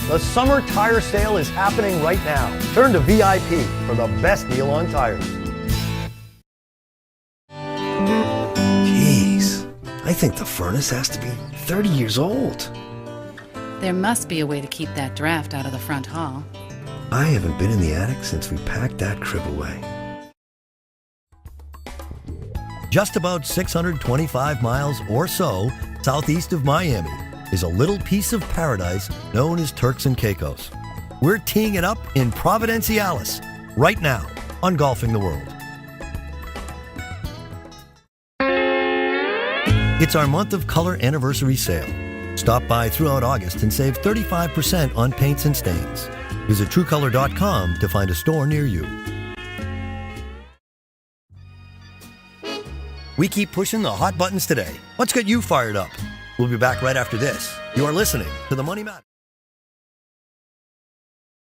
The summer tire sale is happening right now. Turn to VIP for the best deal on tires. Jeez, I think the furnace has to be 30 years old. There must be a way to keep that draft out of the front hall. I haven't been in the attic since we packed that crib away. Just about 625 miles or so southeast of Miami is a little piece of paradise known as Turks and Caicos. We're teeing it up in Providenciales right now on Golfing the World. It's our month of color anniversary sale. Stop by throughout August and save 35% on paints and stains. Visit TrueColor.com to find a store near you. We keep pushing the hot buttons today. What's got you fired up? We'll be back right after this. You are listening to The Money Matters.